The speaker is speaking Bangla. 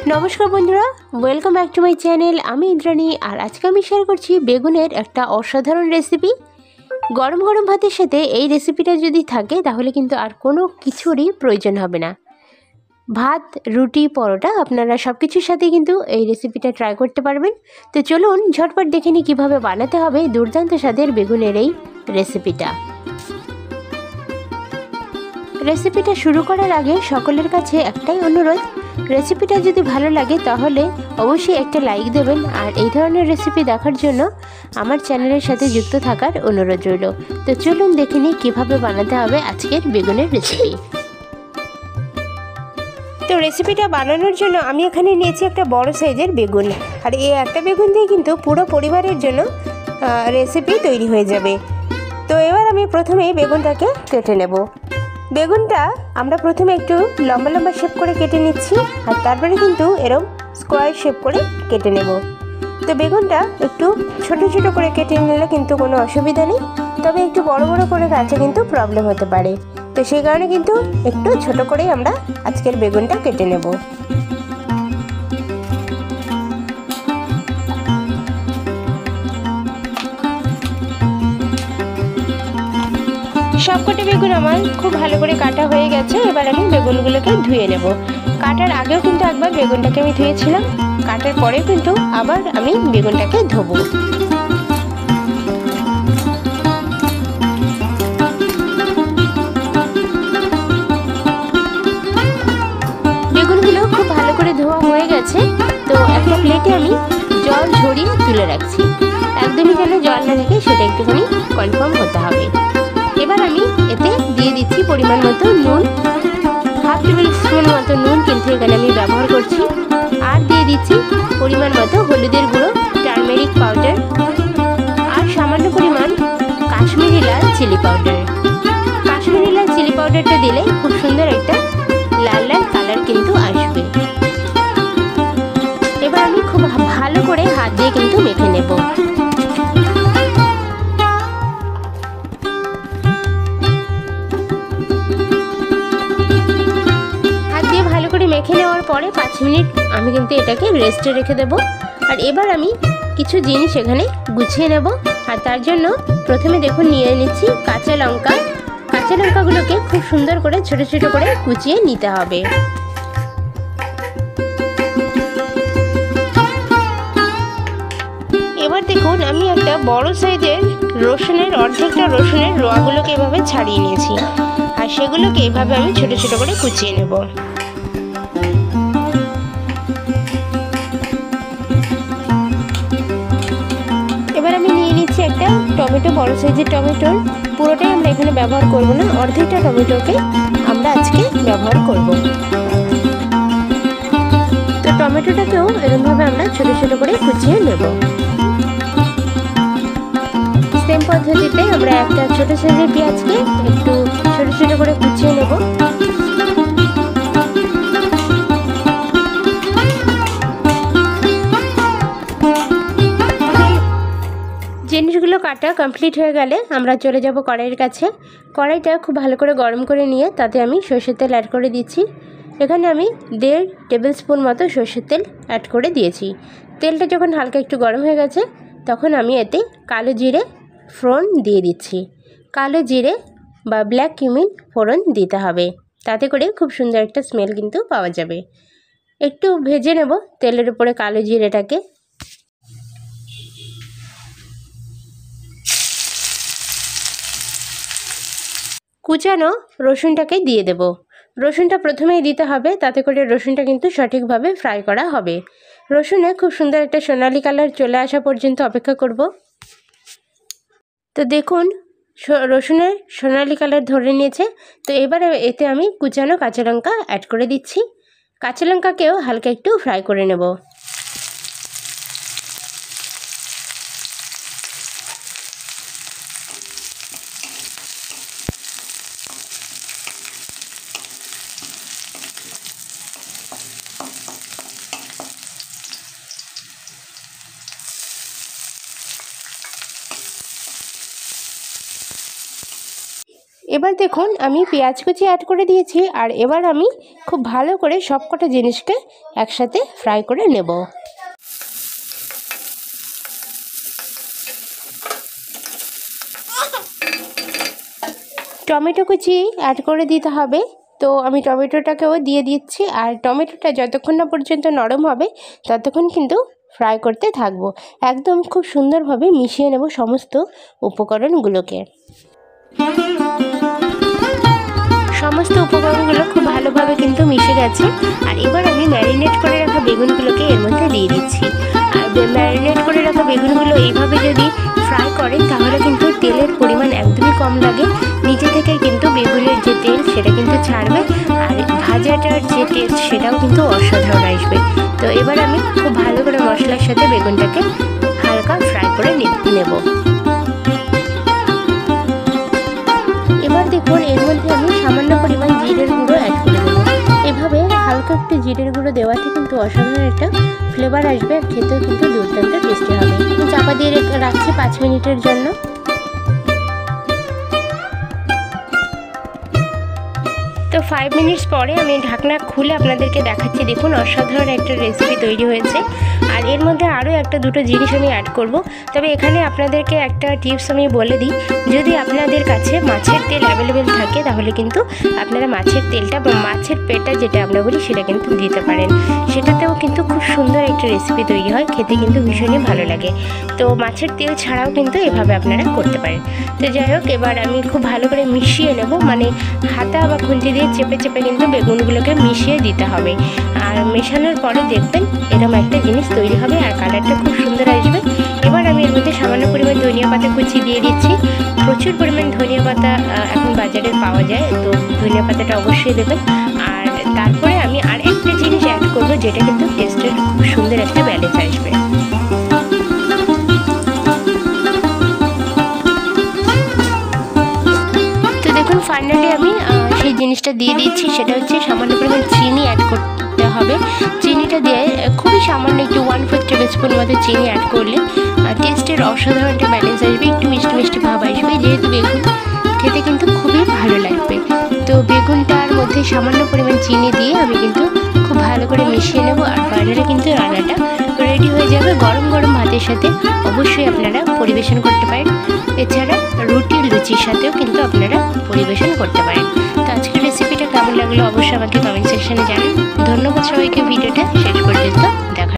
नमस्कार बंधुरा welcome back to my channel. आमी इंद्राणी और आज के शेयर करছি বেগুনের একটা অসাধারণ রেসিপি। গরম গরম ভাতের সাথে এই রেসিপিটা যদি থাকে তাহলে কিন্তু আর কোনো কিছুরই প্রয়োজন হবে না। ভাত, রুটি, পরোটা আপনারা সব কিছুর সাথে কিন্তু এই রেসিপিটা ট্রাই করতে পারবেন। তো চলুন ঝটপট দেখে নিই কীভাবে বানাতে হবে দুর্দান্ত স্বাদের বেগুনের এই রেসিপিটা। রেসিপিটা শুরু করার আগে সকলের কাছে একটাই অনুরোধ, রেসিপিটা যদি ভালো লাগে তাহলে অবশ্যই একটা লাইক দেবেন আর এই ধরনের রেসিপি দেখার জন্য আমার চ্যানেলের সাথে যুক্ত থাকার অনুরোধ রইল। তো চলুন দেখে নিই কীভাবে বানাতে হবে আজকের বেগুনের রেসিপি। তো রেসিপিটা বানানোর জন্য আমি এখানে নিয়েছি একটা বড় সাইজের বেগুন, আর এই একটা বেগুন দিয়ে কিন্তু পুরো পরিবারের জন্য রেসিপি তৈরি হয়ে যাবে। তো এবার আমি প্রথমেই বেগুনটাকে কেটে নেব। বেগুনটা আমরা প্রথমে একটু লম্বা লম্বা শেপ করে কেটে নিচ্ছি আর তারপরে কিন্তু এরকম স্কোয়ার শেপ করে কেটে নেব। তো বেগুনটা একটু ছোট ছোট করে কেটে নিলে কিন্তু কোনো অসুবিধা নেই, তবে একটু বড় বড় করে কাটলে কিন্তু প্রবলেম হতে পারে। তো সেই কারণে কিন্তু একটু ছোট করেই আমরা আজকের বেগুনটা কেটে নেব। সবকটি বেগুন আমার খুব ভালো করে কাটা হয়ে গেছে। এবার আমি বেগুনগুলোকে ধুয়ে নেব। কাটার আগেও কিন্তু একবার বেগুনটাকে আমি ধুয়েছিলাম, কাটার পরেও কিন্তু আবার আমি বেগুনটাকে ধোবো। বেগুনগুলো খুব ভালো করে ধোয়া হয়ে গেছে। তো একটা প্লেটে আমি জল ঝরিয়ে তুলে রাখছি, একদমই যেন জল না থাকে সেটা একটুখানি কনফার্ম হতে হবে। এবার আমি এতে দিয়ে দিচ্ছি পরিমাণ মতো নুন, হাফ টেবিল স্পুন মতো নুন কিন্তু এখানে আমি ব্যবহার করছি। আর দিয়ে দিচ্ছি পরিমাণ মতো হলুদের গুঁড়ো, টারমেরিক পাউডার আর সামান্য পরিমাণ কাশ্মীরি লাল চিলি পাউডার। কাশ্মীরি লাল চিলি পাউডারটা দিলে খুব সুন্দর একটা লাল লাল কালার কিন্তু আসবে। এবার আমি খুব ভালো করে হাত দিয়ে কিন্তু মেখে নেব। মেখে নেওয়ার পরে 5 মিনিট আমি কিন্তু এটাকে রেস্টে রেখে দেব। আর এবার আমি কিছু জিনিস এখানে গুছিয়ে নেব। আর তার জন্য প্রথমে দেখুন নিয়ে নিচ্ছি কাঁচা লঙ্কা। কাঁচা লঙ্কাগুলোকে খুব সুন্দর করে ছোট ছোট করে কুচিয়ে নিতে হবে। এবার দেখুন আমি একটা বড় সাইজের রসুনের অর্ধেকটা রসুনের রোয়াগুলোকে এভাবে ছাড়িয়ে নিয়েছি আর সেগুলোকে এভাবে আমি ছোট ছোট করে কুচিয়ে নেব। একটা টমেটো, বড় সাইজের টমেটোর পুরোটাই আমরা এখানে ব্যবহার করব না, অর্ধেকটা টমেটোকে আমরা আজকে ব্যবহার করব। তো টমেটোটাকেও এরকমভাবে আমরা ছোট ছোট করে কুচিয়ে নেব। সেম পদ্ধতিতে আমরা একটা ছোট সাইজের পেঁয়াজকে একটু ছোট ছোট করে কুচিয়ে নেব। জিনিসগুলো কাটা কমপ্লিট হয়ে গেলে আমরা চলে যাব কড়াইয়ের কাছে। কড়াইটা খুব ভালো করে গরম করে নিয়ে তাতে আমি সরষের তেল অ্যাড করে দিচ্ছি। এখানে আমি 1.5 টেবিল স্পুন মতো সরষের তেল অ্যাড করে দিয়েছি। তেলটা যখন হালকা একটু গরম হয়ে গেছে তখন আমি এতে কালো জিরে ফোড়ন দিয়ে দিচ্ছি। কালো জিরে বা ব্ল্যাক কিউমিন ফোড়ন দিতে হবে, তাতে করে খুব সুন্দর একটা স্মেল কিন্তু পাওয়া যাবে। একটু ভেজে নেব তেলের উপরে কালো জিরেটাকে। কুচানো রসুনটাকে দিয়ে দেব। রসুনটা প্রথমেই দিতে হবে, তাতে করে রসুনটা কিন্তু সঠিকভাবে ফ্রাই করা হবে। রসুনে খুব সুন্দর একটা সোনালি কালার চলে আসা পর্যন্ত অপেক্ষা করব। তো দেখুন রসুনের সোনালি কালার ধরে নিয়েছে। তো এবারে এতে আমি কুচানো কাঁচা লঙ্কা অ্যাড করে দিচ্ছি। কাঁচা লঙ্কাকেও হালকা একটু ফ্রাই করে নেব। এবার দেখুন আমি পেঁয়াজ কুচি অ্যাড করে দিয়েছি, আর এবার আমি খুব ভালো করে সবকটা জিনিসকে একসাথে ফ্রাই করে নেব। টমেটো কুচি অ্যাড করে দিতে হবে, তো আমি টমেটোটাকেও দিয়ে দিচ্ছি। আর টমেটোটা যতক্ষণ না পর্যন্ত নরম হবে ততক্ষণ কিন্তু ফ্রাই করতে থাকবো। একদম খুব সুন্দরভাবে মিশিয়ে নেব সমস্ত উপকরণগুলোকে। সমস্ত উপকরণগুলো খুব ভালোভাবে কিন্তু মিশে গেছে। আর এবার আমি ম্যারিনেট করে রাখা বেগুনগুলোকে এর মধ্যে দিয়ে দিচ্ছি। আর ম্যারিনেট করে রাখা বেগুনগুলো এইভাবে যদি ফ্রাই করেন তাহলে কিন্তু তেলের পরিমাণ একদমই কম লাগে, নিচে থেকে কিন্তু বেগুনের যে তেল সেটা কিন্তু ছাড়বে, আর ভাজাটার যে টেস্ট সেটাও কিন্তু অসাধারণ আসবে। তো এবার আমি খুব ভালো করে মশলার সাথে বেগুনটাকে হালকা ফ্রাই করে নেব। এবার দেখুন এর মধ্যে আমি সামান্য পরিমাণ জিরের গুঁড়ো অ্যাড করে দেবো। এভাবে হালকা একটু জিরের গুঁড়ো দেওয়াতে কিন্তু অসাধারণ একটা ফ্লেভার আসবে, আর খেতেও কিন্তু দুর্দান্ত টেস্টি হবে। চাপা দিয়ে রাখছি 5 মিনিটের জন্য। তো 5 মিনিটস পরে আমি ঢাকনা খুলে আপনাদেরকে দেখাচ্ছি। দেখুন অসাধারণ একটা রেসিপি তৈরি হয়েছে। আর এর মধ্যে আরও একটা দুটো জিনিস আমি অ্যাড করব। তবে এখানে আপনাদেরকে একটা টিপস আমি বলে দিই, যদি আপনাদের কাছে মাছের তেল অ্যাভেলেবেল থাকে তাহলে কিন্তু আপনারা মাছের তেলটা বা মাছের পেটা যেটা আমরা বলি সেটা কিন্তু দিতে পারেন। সেটাতেও কিন্তু খুব সুন্দর একটা রেসিপি তৈরি হয়, খেতে কিন্তু ভীষণই ভালো লাগে। তো মাছের তেল ছাড়াও কিন্তু এভাবে আপনারা করতে পারেন। তো যাই হোক, এবার আমি খুব ভালো করে মিশিয়ে নেব, মানে হাতা বা খুন্তি দিয়ে চেপে চেপে কিন্তু বেগুনগুলোকে মিশিয়ে দিতে হবে। আর মেশানোর পরে দেখবেন এরকম একটা জিনিস তৈরি হবে, আর কালারটা খুব সুন্দর আসবে। এবার আমি এর মধ্যে সামান্য পরিমাণ ধনিয়া পাতা কুচি দিয়ে দিচ্ছি। প্রচুর পরিমাণ ধনিয়া পাতা এখন বাজারে পাওয়া যায়, তো ধনিয়া পাতাটা অবশ্যই দেবেন। আর তারপরে আমি আর একটা জিনিস অ্যাড করবো, যেটা কিন্তু টেস্টের খুব সুন্দর একটা ব্যালেন্স আসবে। তো দেখুন ফাইনালি আমি সেই জিনিসটা দিয়ে দিচ্ছি, সেটা হচ্ছে সামান্য পরিমাণ চিনি অ্যাড করতে হবে। চিনিটা দিয়ে খুবই সামান্য একটু 1/4 টেবিল স্পুন মতো চিনি অ্যাড করলে টেস্টের অসাধারণ একটা ব্যালেন্স আসবে, একটু মিষ্টি মিষ্টি ভাব আসবে, যেহেতু বেগুন খেতে কিন্তু খুবই ভালো লাগবে। তো বেগুনটার মধ্যে সামান্য পরিমাণ চিনি দিয়ে আমি কিন্তু খুব ভালো করে মিশিয়ে নেব। আর ফাইনালি কিন্তু রান্নাটা রেডি হয়ে যাবে। গরম গরম ভাতের সাথে অবশ্যই আপনারা পরিবেশন করতে পারেন, এছাড়া রুটি লুচির সাথেও কিন্তু আপনারা পরিবেশন করতে পারেন। তো আজকের রেসিপিটা কেমন লাগলো অবশ্যই আমাকে কমেন্ট সেকশনে জানান। ধন্যবাদ সবাইকে ভিডিওটা শেষ পর্যন্ত দেখা।